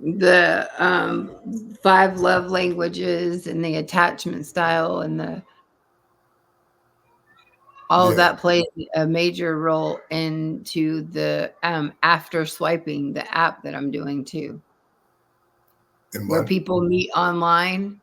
the 5 love languages and the attachment style and the all of Yeah. that plays a major role into the after swiping, the app that I'm doing too, And where what? people meet online.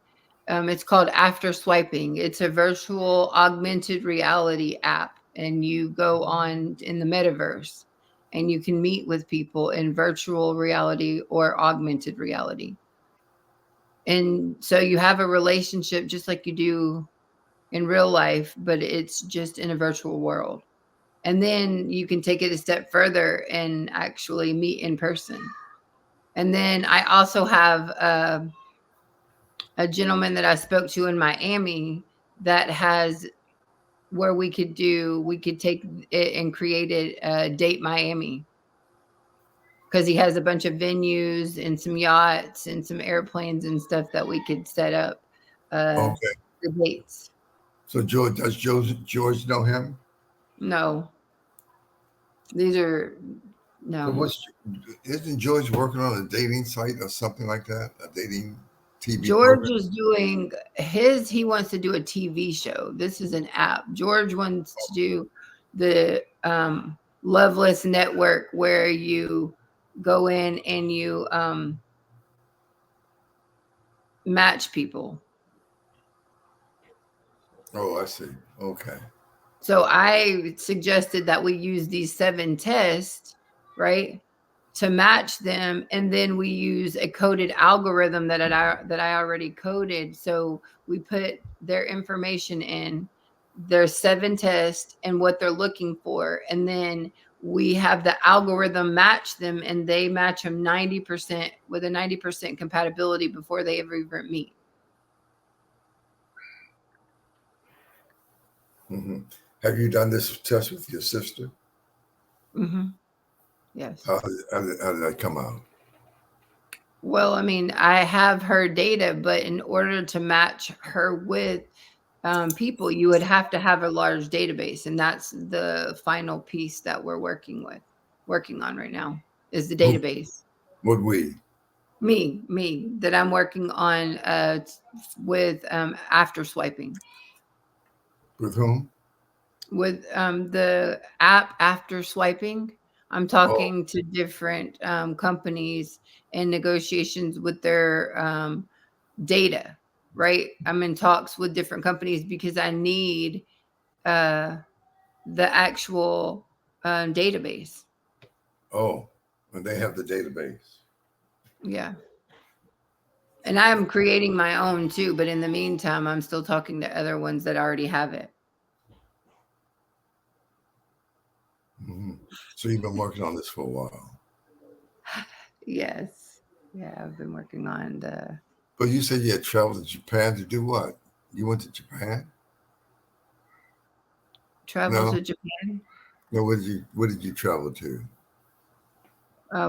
It's called After Swiping. It's a virtual augmented reality app, and you go on in the metaverse and you can meet with people in virtual reality or augmented reality. And so you have a relationship just like you do in real life, but it's just in a virtual world. And then you can take it a step further and actually meet in person. And then I also have a gentleman that I spoke to in Miami that has where we could take it and create it Date Miami, because he has a bunch of venues and some yachts and some airplanes and stuff that we could set up uh, Okay. the dates. So George know him? No, these are So no. isn't George working on a dating site or something like that? A dating TV George program? is doing his, he wants to do a TV show. This is an app. George wants to do the Loveless Network, where you go in and you match people. Oh, I see. Okay. So I suggested that we use these 7 tests, right, to match them, and then we use a coded algorithm that I already coded. So we put their information in, their 7 tests and what they're looking for, and then we have the algorithm match them, and they match them 90% with a 90% compatibility before they ever even meet. Hmm. Have you done this test with your sister? Hmm. Yes. How did that come out? Well, I mean, I have her data, but in order to match her with people, you would have to have a large database, and that's the final piece that we're working on right now is the Who database. would we? Me, that I'm working on with after swiping With whom? with the app after swiping. I'm Oh, talking to different companies and negotiations with their data, right? I'm in talks with different companies because I need uh, the actual database. oh, and they have the database. Yeah. And I'm creating my own too, but in the meantime, I'm still talking to other ones that already have it. Hmm. So you've been working on this for a while. Yes. Yeah, I've been working on the But you said you had traveled to Japan to do what? You went to Japan? travel No, to Japan. no. What did you travel to?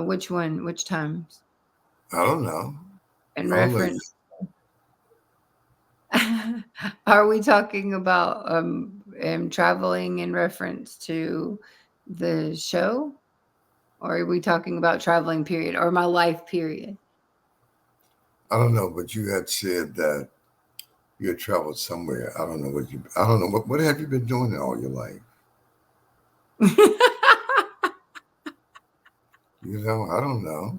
Which one? Which times? I don't know. In I don't know. reference. Are we talking about traveling in reference to the show? Or are we talking about traveling period or my life period? I don't know. But you had said that you had traveled somewhere. I don't know what you. I don't know what have you been doing all your life? I don't know.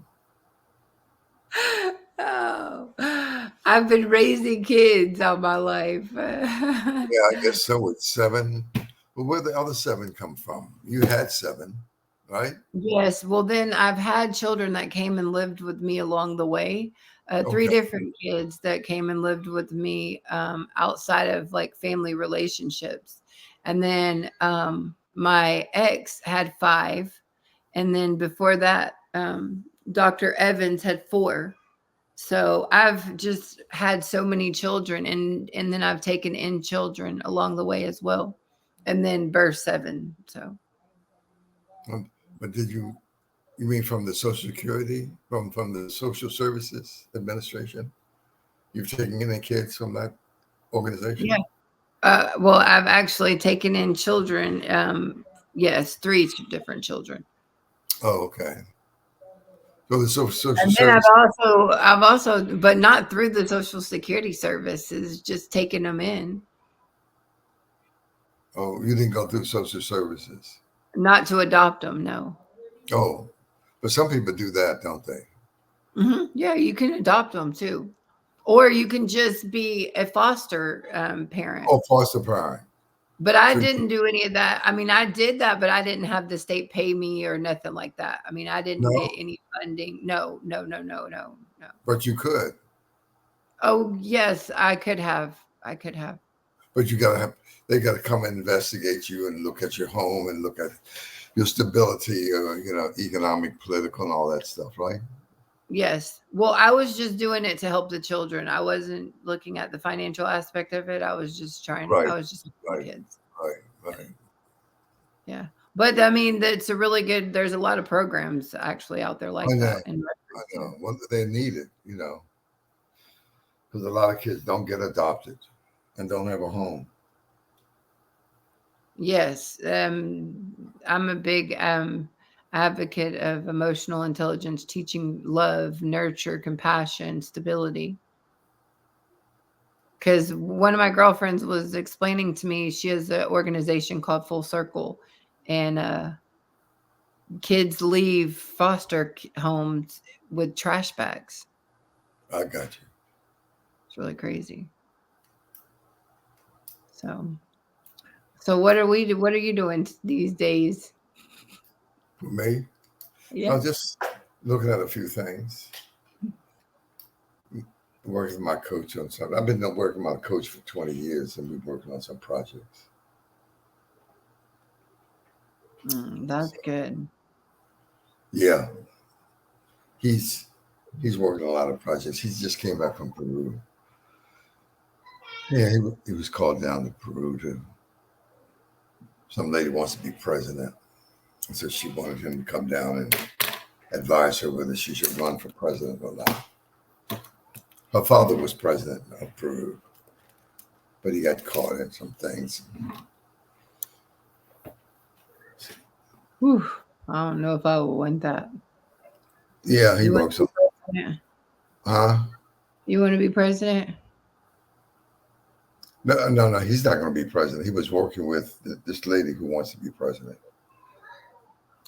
Oh, I've been raising kids all my life. Yeah, I guess so. With seven. Well, where the other seven come from? You had seven, right? Yes, well, then I've had children that came and lived with me along the way. 3 Okay. different kids that came and lived with me outside of like family relationships. And then my ex had 5. And then before that, Dr. Evans had 4. So I've just had so many children, and then I've taken in children along the way as well. And then birth 7. So But did you mean from the Social Security, from the Social Services Administration? You've taken in the kids from that organization? yeah. Well, I've actually taken in children. Yes, 3 different children. Oh, okay. So the social And then service. I've also, but not through the Social Security services, just taking them in, Oh, you didn't go through social services. not to adopt them. No. Oh, but some people do that, don't they? Yeah, you can adopt them too, or you can just be a foster parent. Oh, foster parent. But I So didn't do any of that. I mean, I did that, but I didn't have the state pay me or nothing like that. I mean, I didn't no, get any funding. No, no, no, no, no, no. but you could. Oh, yes, I could have. I could have. But you gotta have. They gotta come and investigate you and look at your home and look at your stability, economic, political, and all that stuff, right? Yes. Well, I was just doing it to help the children. I wasn't looking at the financial aspect of it. I was just Right, I was just right, kids. right. Yeah. But I mean, that's a really good, there's a lot of programs actually out there I like know, that. And I know. Well, they need it, because a lot of kids don't get adopted and don't have a home. yes, I'm a big advocate of emotional intelligence, teaching love, nurture, compassion, stability. Because one of my girlfriends was explaining to me, she has an organization called Full Circle, and kids leave foster homes with trash bags. I got you. It's really crazy. So what are we? What are you doing these days? For me, I Yeah. was just looking at a few things. Working with my coach on something. I've been working with my coach for 20 years, and we've working on some projects. That's good. Yeah, he's working on a lot of projects. He just came back from Peru. Yeah, he was called down to Peru to some lady wants to be president, and so she wanted him to come down and advise her whether she should run for president or not. Her father was president of Peru, but he got caught in some things. Whew. I don't know if I would want that. Yeah, he You want works to on. be president? Huh? You want to be president? No, no, no. He's not going to be president. He was working with this lady who wants to be president.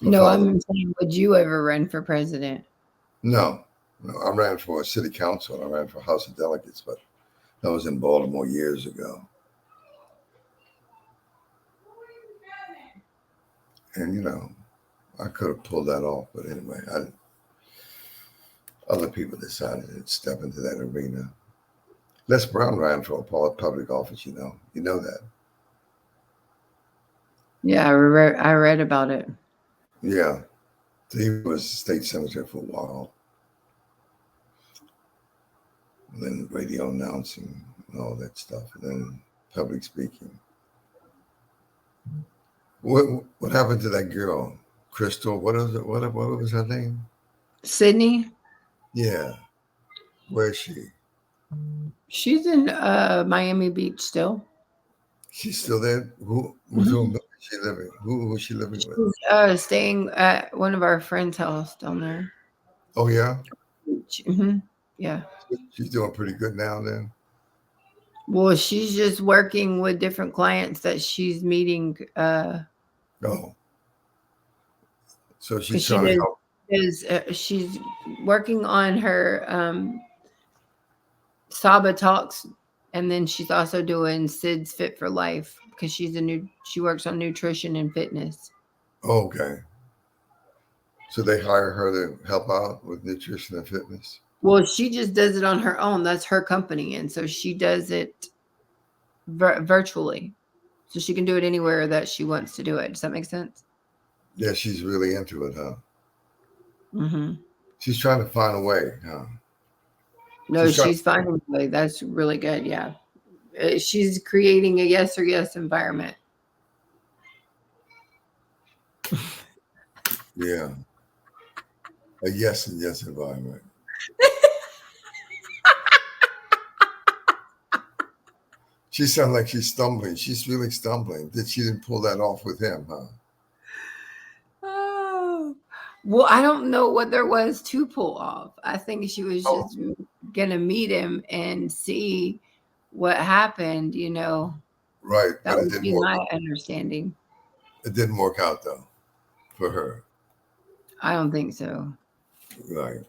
Her No, father. I'm saying, would you ever run for president? No, no. I ran for city council. I ran for House of Delegates, but that was in Baltimore years ago. And I could have pulled that off, but anyway, other people decided to step into that arena. Les Brown ran for a public office. You know that. Yeah, I read about it. Yeah, so he was state senator for a while, and then radio announcing and all that stuff, and then public speaking. What happened to that girl, Crystal? What was it? What was her name? Sydney, Yeah, where is she? she's in Miami Beach still. She's still there. With Mhm. whom is she living? Who was she living with? She's staying at one of our friends' house down there. Oh yeah, Yeah. she's doing pretty good now. Then. Well, she's just working with different clients that she's meeting Oh, so because she's trying to help. she's working on her Saba talks, and then she's also doing Sid's Fit for Life because she works on nutrition and fitness. Okay, so they hire her to help out with nutrition and fitness. Well, she just does it on her own. That's her company, and so she does it virtually, so she can do it anywhere that she wants to do it. Does that make sense? Yeah, she's really into it, huh? Mm-hmm. She's trying to find a way, huh? No, She's trying. she's finding a way. That's really good. Yeah, she's creating a yes or yes environment. Yeah, a yes and yes environment. She sounds like she's stumbling. She's really stumbling. She didn't pull that off with him, huh? Oh, Well, I don't know what there was to pull off. I think she was Oh, just gonna meet him and see what happened, you know. right, That but it would didn't be work. my understanding. It didn't work out though for her. I don't think so. Right.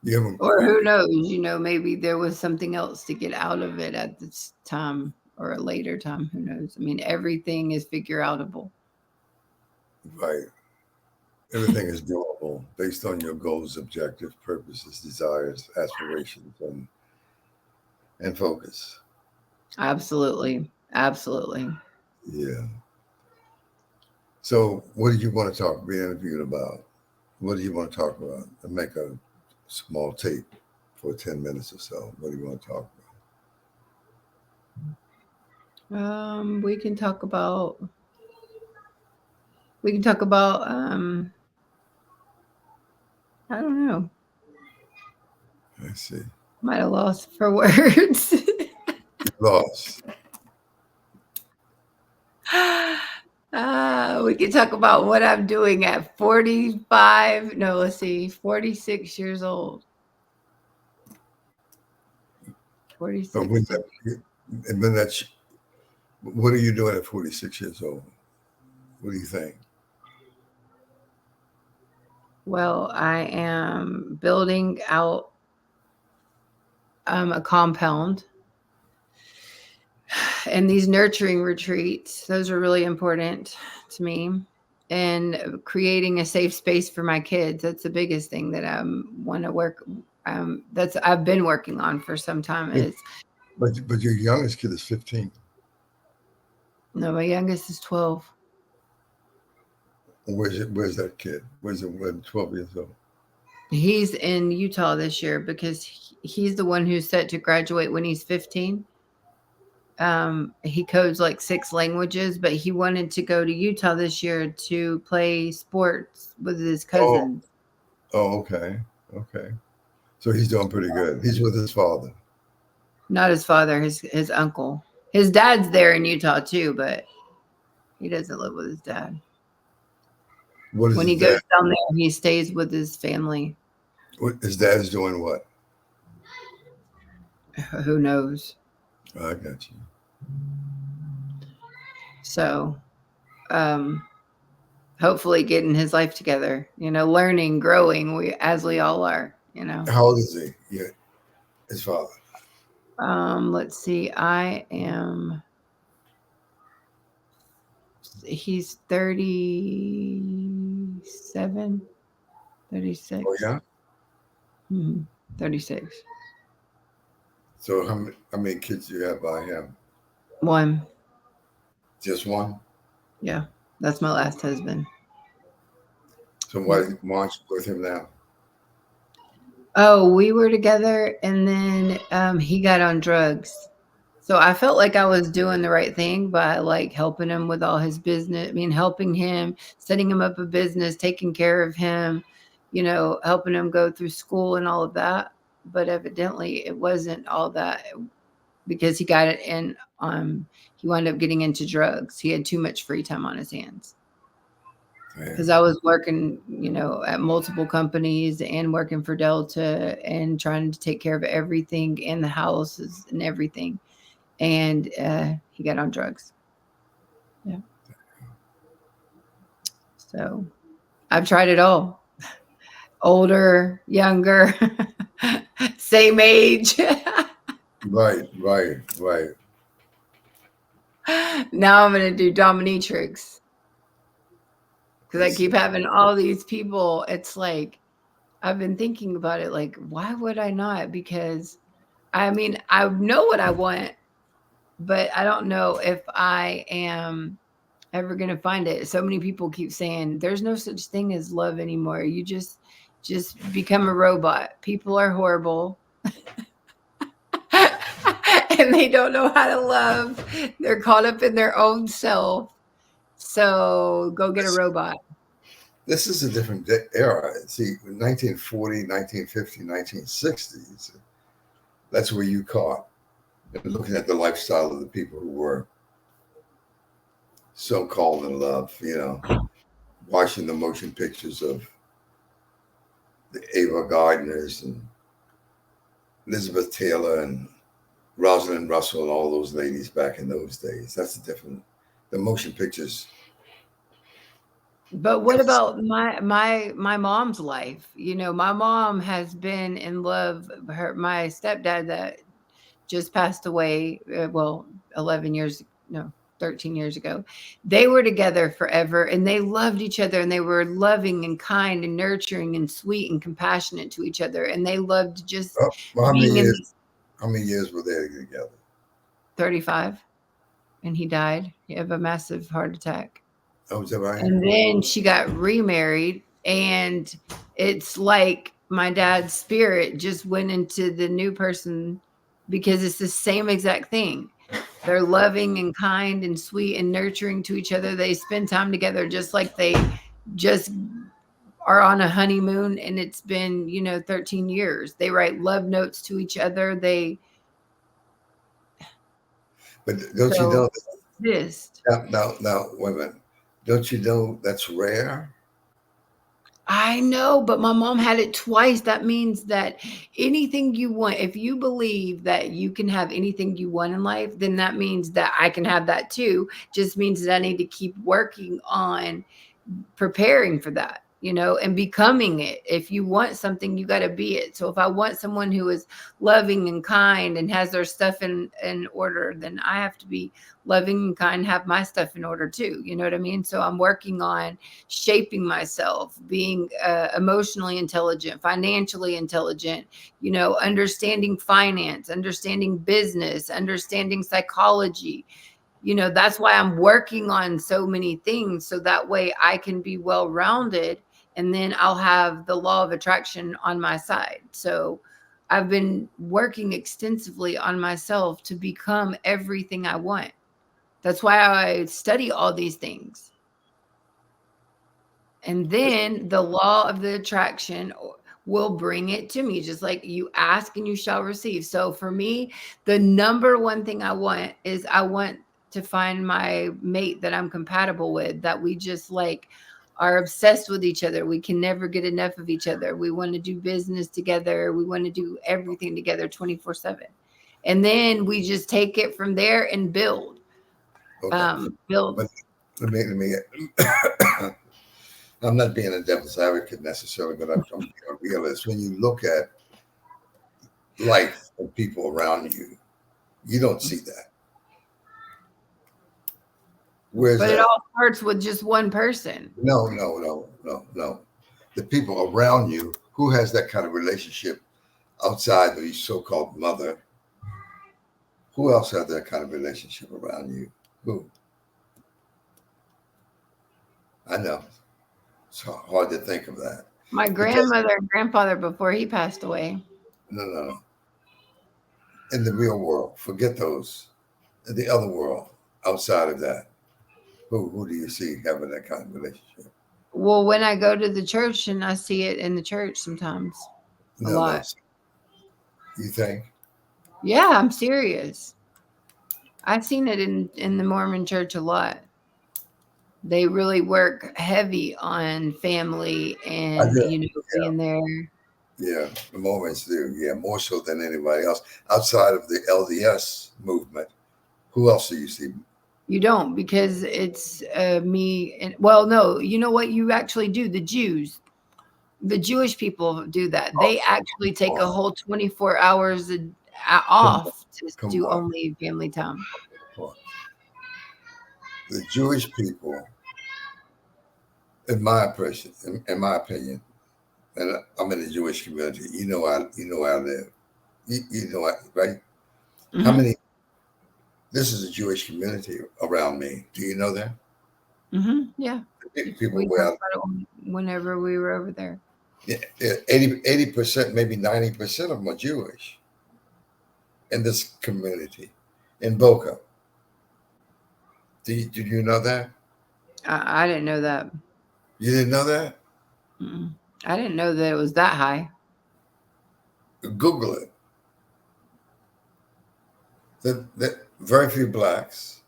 You haven't. Or who knows, you know, maybe there was something else to get out of it at this time or a later time. Who knows? I mean, everything is figure outable. Right. Everything is doable based on your goals, objectives, purposes, desires, aspirations, and focus. Absolutely. Absolutely. Yeah. So, what do you want to talk? Be interviewed about? What do you want to talk about? And make a small tape for 10 minutes or so. What do you want to talk We can talk about we can talk about I don't know. about? I see. Might have lost for words. Lost. We can talk about what I'm doing at 45. No, let's see, 46 years old. But 46. when that, and then that's, what are you doing at 46 years old? What do you think? Well, I am building out a compound and these nurturing retreats. Those are really important to me. And creating a safe space for my kids. That's the biggest thing that I want to work. That's I've been working on for some time. But, Is but your youngest kid is 15. no, my youngest is 12. Where's it? Where's that kid? Where's it? When 12 years old? He's in Utah this year because he's the one who's set to graduate when he's 15. He codes like 6 languages, but he wanted to go to Utah this year to play sports with his Oh, cousins. oh, okay, okay. So he's doing pretty good. He's with his father. Not his father, his uncle. His dad's there in Utah too, but he doesn't live with his dad. What is When his he goes dad? down there, he stays with his family. His dad is doing what? Who knows? Oh, I got you. So, um, hopefully getting his life together, you know, learning, growing, as we all are, you know. How old is he? Yeah, his father. Let's see. He's 37, 36, Oh yeah. 36. So how many kids do you have by him? One. Just one. Yeah. That's my last husband. So why aren't you with him now? Oh, we were together and then he got on drugs. So I felt like I was doing the right thing by like helping him with all his business. I mean, helping him, setting him up a business, taking care of him, you know, helping him go through school and all of that. But evidently it wasn't all that because he got it in he wound up getting into drugs. He had too much free time on his hands. Man, Because I was working, you know, at multiple companies and working for Delta and trying to take care of everything in the houses and everything. And he got on drugs. Yeah. So I've tried it all. Older, younger, same age. right, right, right. Now I'm going to do dominatrix because I I keep see. having all these people. It's like, I've been thinking about it like, why would I not? Because I mean, I know what I want, but I don't know if I am ever going to find it. So many people keep saying there's no such thing as love anymore. You just become a robot. People are horrible. And they don't know how to love. They're caught up in their own self. So go get a robot. This is a different era. See, 1940, 1950, 1960s, that's where you caught and looking at the lifestyle of the people who were so called in love, watching the motion pictures of the Ava Gardners and Elizabeth Taylor and Rosalind Russell and all those ladies back in those days. That's a different. The motion pictures. But what about my mom's life? You know, my mom has been in love. My stepdad that just passed away. Well, 11 years, no, 13 years ago. They were together forever, and they loved each other, and they were loving and kind and nurturing and sweet and compassionate to each other, and they loved just Well, being in these. how many years were they together? 35, and he died of a massive heart attack. Oh, was that right? And then she got remarried, and it's like my dad's spirit just went into the new person because it's the same exact thing. They're loving and kind and sweet and nurturing to each other. They spend time together just like they just are on a honeymoon, and it's been, 13 years. They write love notes to each other. They But don't you so know? exist. Now, wait a minute. Don't you know that's rare? I know, but my mom had it twice. That means that anything you want, if you believe that you can have anything you want in life, then that means that I can have that too. Just means that I need to keep working on preparing for that, and becoming it. If you want something, you got to be it. So if I want someone who is loving and kind and has their stuff in order, then I have to be loving and kind, have my stuff in order too. You know what I mean? So I'm working on shaping myself, being emotionally intelligent, financially intelligent, understanding finance, understanding business, understanding psychology. That's why I'm working on so many things, so that way I can be well rounded, and then I'll have the law of attraction on my side. So I've been working extensively on myself to become everything I want. That's why I study all these things. And then the law of the attraction will bring it to me, just like you ask and you shall receive. So for me, the number one thing I want is I want to find my mate that I'm compatible with, that we just like are obsessed with each other. We can never get enough of each other. We want to do business together. We want to do everything together 24/7. And then we just take it from there and build. Okay. Build. But let me I'm not being a devil's advocate necessarily, but I'm being a realist. When you look at life and people around you, you don't see that. Where's But it that? all starts with just one person. No. The people around you, who has that kind of relationship outside of your so-called mother? Who else has that kind of relationship around you? Who? I know. It's hard to think of that. My Because grandmother and grandfather before he passed away. no. In the real world, forget those. In the other world, outside of that, who do you see having that kind of relationship? Well, when I go to the church and I see it in the church sometimes, a No. lot. You think? Yeah, I'm serious. I've seen it in the Mormon church a lot. They really work heavy on family I and, do. being there. Yeah, the Mormons do. Yeah, more so than anybody else outside of the LDS movement. Who else do you see? You don't, because it's me and, well, no, you know what you actually do? The Jews. The Jewish people do that. Oh, They actually come take a on, whole 24 hours come on, off to come do on, only family time. come on. The Jewish people, in my impression, in my opinion, and I'm in the Jewish community. You know where I live. You know, right? How Mhm. many? This is a Jewish community around me. Do you know that? Mhm. Yeah. People We where talked about it whenever we were over there. yeah, 80%, maybe 90% of them are Jewish in this community in Boca. Did you know that? I didn't know that. You didn't know that? Mm-mm. I didn't know that it was that high. Google it. That very few blacks,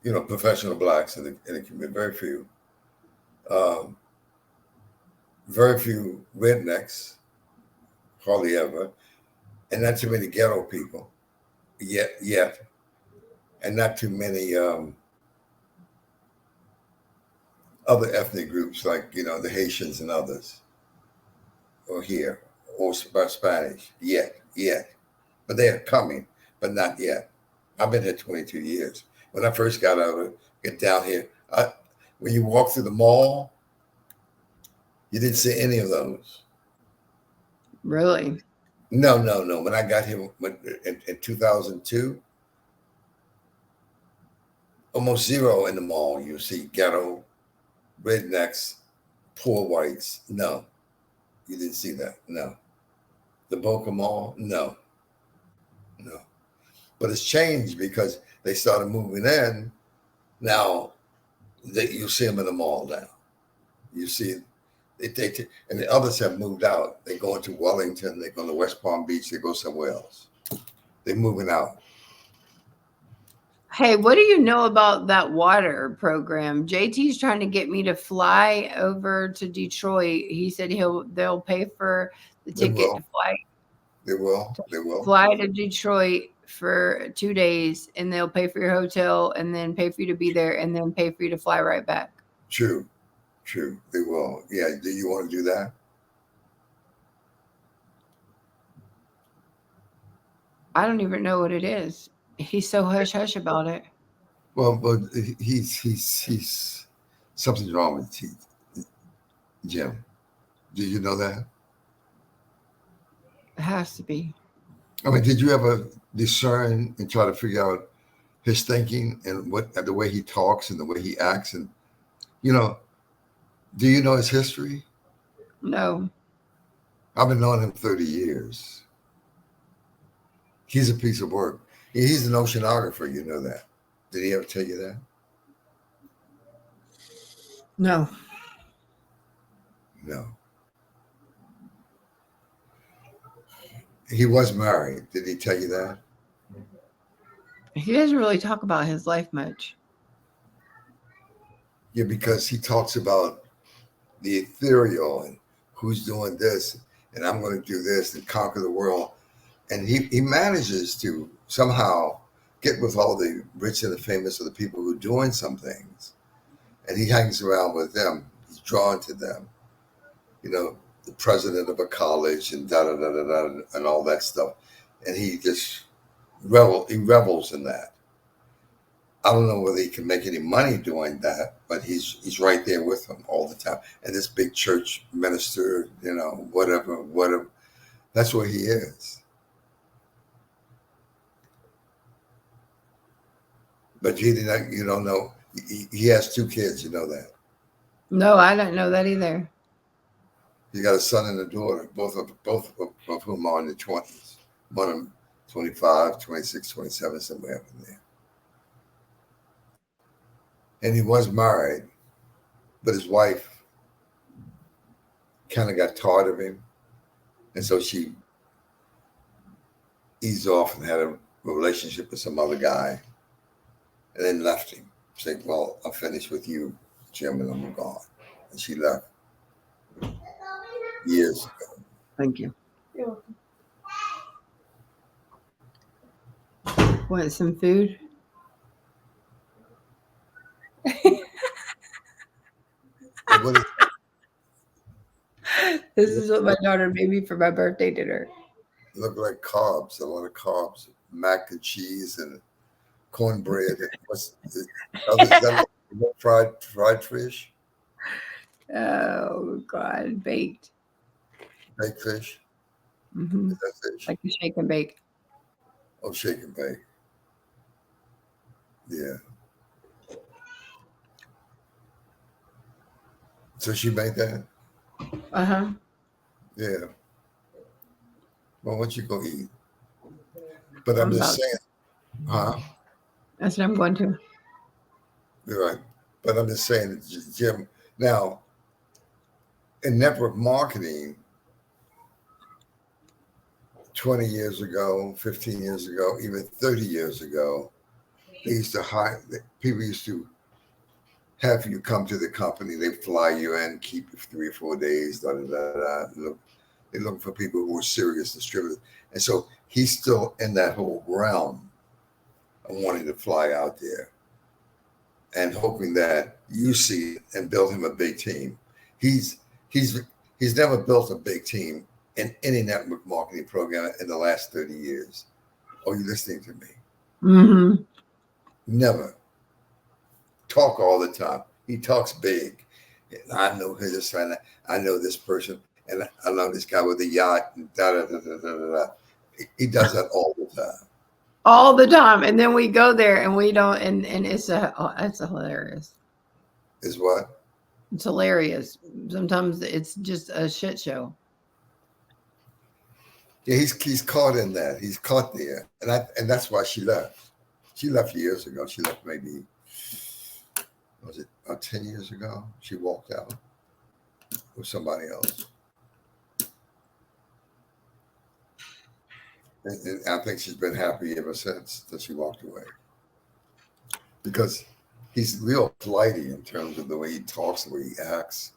professional blacks in the community, very few. Um, very few rednecks, hardly ever, and not too many ghetto people yet, and not too many other ethnic groups like the Haitians and others, or here, or Spanish yet, but they are coming, but not yet. I've been here 22 years. When I first got out of get down here, when you walk through the mall, you didn't see any of those. Really? No. When I got here in 2002, almost zero in the mall. You see ghetto, rednecks, poor whites. No, you didn't see that. No. The Boca Mall? No. But it's changed because they started moving in. Now you see them in the mall now. You see, and the others have moved out. They go into Wellington. They go to West Palm Beach. They go somewhere else. They're moving out. Hey, what do you know about that water program? JT's trying to get me to fly over to Detroit. He said they'll pay for the They ticket to will. fly They will. They will. fly to Detroit for 2 days, and they'll pay for your hotel, and then pay for you to be there, and then pay for you to fly right back. True. They will. Yeah. Do you want to do that? I don't even know what it is. He's so hush hush about it. Well, but he's something's wrong with teeth, Jim. Did you know that? It has to be. I mean, did you ever discern and try to figure out his thinking and what the way he talks and the way he acts? And you know, do you know his history? No. I've been knowing him 30 years. He's a piece of work. He's an oceanographer. You know that. Did he ever tell you that? No. No. He was married. Did he tell you that? He doesn't really talk about his life much. Yeah, because he talks about the ethereal and who's doing this, and I'm going to do this and conquer the world. And he manages to somehow get with all the rich and the famous or the people who are doing some things. And he hangs around with them. He's drawn to them. The president of a college and da da da da da and all that stuff. And he just revels in that. I don't know whether he can make any money doing that, but he's right there with them all the time. And this big church minister, whatever. That's where he is. But you don't know. He has 2 kids. You know that. No, I don't know that either. He got a son and a daughter, both of whom are in the 20s. One of them 25, 26, 27, somewhere up in there. And he was married, but his wife kind of got tired of him. And so she eased off and had a relationship with some other guy and then left him. Said, well, I'm finished with you, Jim, and I'm gone. And she left years ago. Thank you. You're welcome. Want some food? This is what my daughter made me for my birthday dinner. Look like carbs, a lot of carbs, mac and cheese and cornbread. What's that fried fish? Oh God, baked. Baked fish? Mm-hmm. Is that fish? Like a shake and bake. Oh, shake and bake. Yeah. So she made that? Uh-huh. Yeah. Well, why don't you go eat? But I'm just saying, huh? That's what I'm going to. You're right. But I'm just saying, Jim, now, in network marketing, 20 years ago, 15 years ago, even 30 years ago, people used to have you come to the company. They fly you in, keep you for 3 or 4 days. Da, da, da, da. They're looking for people who are serious distributors, and so he's still in that whole realm of wanting to fly out there and hoping that you see it and build him a big team. He's he's he's never built a big team in any network marketing program in the last 30 years. Are you listening to me? Mm-hmm. Never. Talk all the time. He talks big. I know this and I know this person and I know this guy with a yacht and da da da da da da. He does that all the time. All the time, and then we go there and we don't, and it's hilarious. Is what? It's hilarious. Sometimes it's just a shit show. Yeah, he's caught in that. He's caught there, and that's why she left. She left years ago. She left maybe was it about 10 years ago? She walked out with somebody else, and I think she's been happy ever since that she walked away because he's real flighty in terms of the way he talks, the way he acts,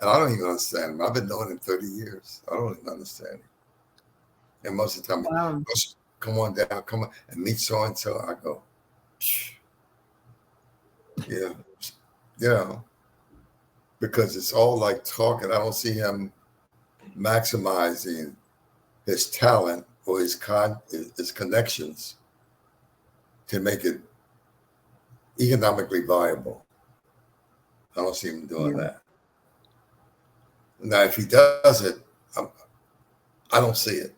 and I don't even understand him. I've been knowing him 30 years. I don't even understand him. And most of the time, Wow. come on down, come on and meet so and so. I go, yeah, because it's all like talking. I don't see him maximizing his talent or his connections to make it economically viable. I don't see him doing that. Now, if he does it, I don't see it.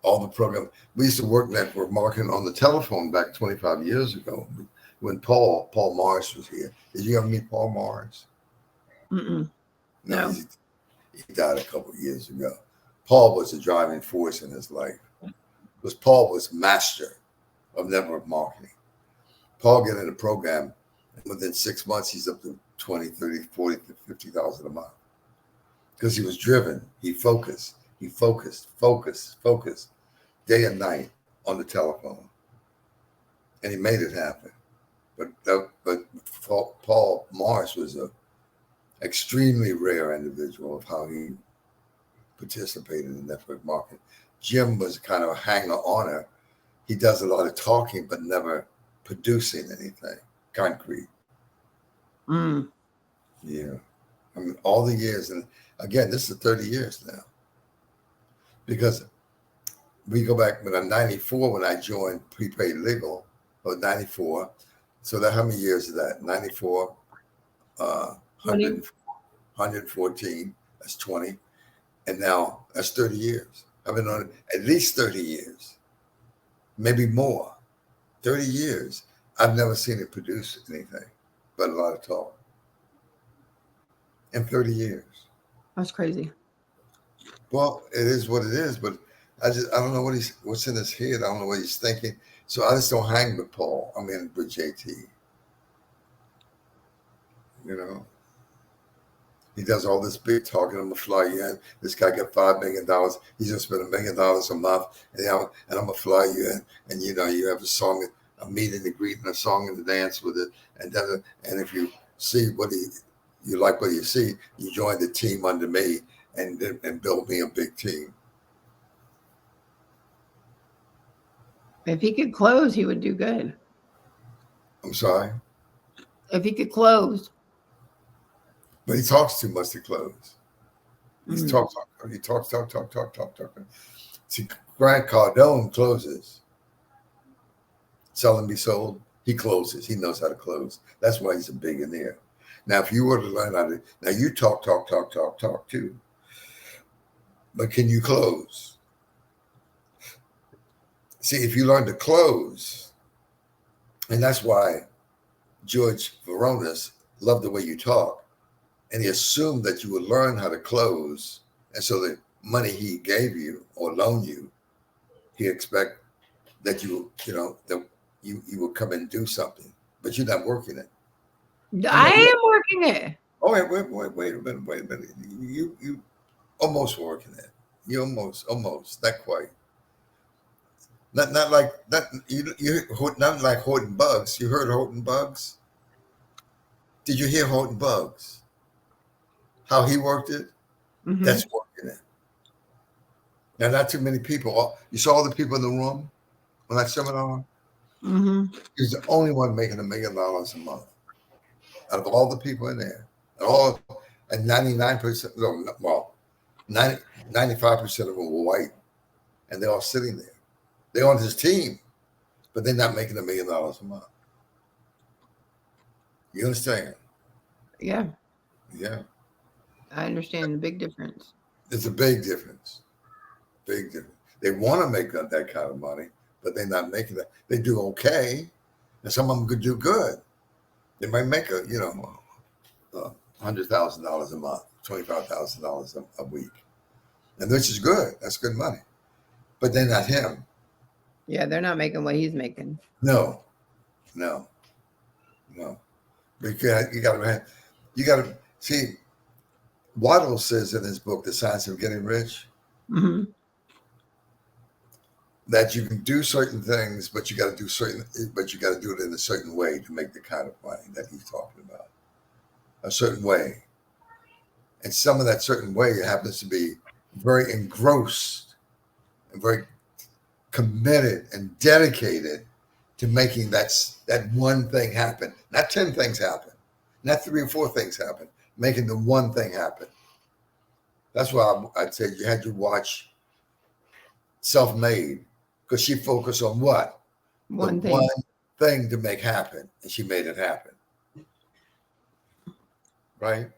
All the program we used to work network marketing on the telephone back 25 years ago when Paul Morris was here. Did you ever meet Paul Morris? Mm-mm. No. He died a couple of years ago. Paul was a driving force in his life because Paul was master of network marketing. Paul get in the program and within 6 months he's up to 20, 30, 40, 50,000 a month because he was driven. He focused day and night on the telephone, and he made it happen. But Paul Morris was a extremely rare individual of how he participated in network marketing. Jim was kind of a hanger-oner. He does a lot of talking, but never producing anything concrete. Mm. Yeah, I mean all the years, and again, this is 30 years now, because we go back when I'm 94 when I joined prepaid legal, or 94. So that how many years is that? 94, 114. That's 20, and now that's 30 years. I've been on it at least 30 years, maybe more. 30 years. I've never seen it produce anything but a lot of talk. In 30 years. That's crazy. Well, it is what it is, but I don't know what's in his head. I don't know what he's thinking. So I just don't hang with Paul. I mean with JT. You know. He does all this big talking. I'm gonna fly you in. This guy got $5 million. He's gonna spend $1 million a month, and I'm gonna fly you in. And you know, you have a song, a meet and a greet, and a song and a dance with it. And if you see you like what you see, you join the team under me and build me a big team. If he could close, he would do good. I'm sorry? If he could close. But he talks too much to close. He talks. See, Grant Cardone closes. Sell and be sold. He closes. He knows how to close. That's why he's a billionaire. Now, if you were to learn how to, now you talk too. But can you close? See, if you learn to close, and that's why George Veronis loved the way you talk, and he assumed that you would learn how to close, and so the money he gave you or loan you, he expect that you would come and do something, but you're not working it. I am working it. Oh, wait a minute. You almost working it. You almost, not quite. Not like that. You not like Horton Bugs. You heard Horton Bugs? Did you hear Horton Bugs? How he worked it? Mm-hmm. That's working it. Now, not too many people. You saw all the people in the room on that seminar? Mm-hmm. He's the only one making $1 million a month out of all the people in there. And 99%, no, well, 95% of them were white, and they're all sitting there. They're on his team, but they're not making $1 million a month. You understand? Yeah, Yeah. I understand the big difference. It's a big difference. Big difference. They want to make that kind of money, but they're not making that. They do okay, and some of them could do good. They might make $100,000 a month, $25,000 a week, and which is good. That's good money, but they're not him. Yeah, they're not making what he's making. No. Because you got to see. Waddle says in his book, The Science of Getting Rich, Mm-hmm. that you can do certain things, but you got to do it in a certain way to make the kind of money that he's talking about. A certain way. And some of that certain way happens to be very engrossed and very committed and dedicated to making that one thing happen. Not 10 things happen. Not 3 or 4 things happen. Making the one thing happen. That's why I'd say you had to watch Self-Made, because she focused on what? One the thing. one thing to make happen, and she made it happen. Right?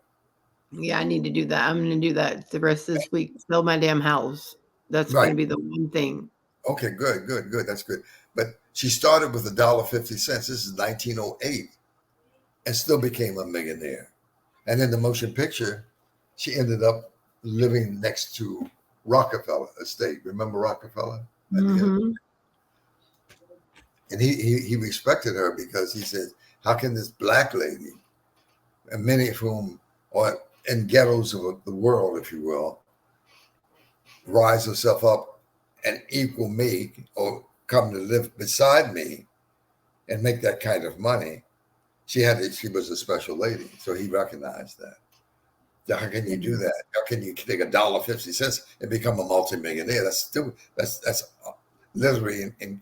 Yeah, I need to do that. I'm going to do that the rest of this week. Sell my damn house. That's going to be the one thing. Okay, good. That's good. But she started with $1.50. This is 1908, and still became a millionaire. And in the motion picture, she ended up living next to Rockefeller Estate. Remember Rockefeller? Mm-hmm. And he respected her because he said, how can this black lady, and many of whom are in ghettos of the world, if you will, rise herself up and equal me or come to live beside me and make that kind of money? She was a special lady. So he recognized that. So how can you do that? How can you take $1.50 and become a multimillionaire? That's literally in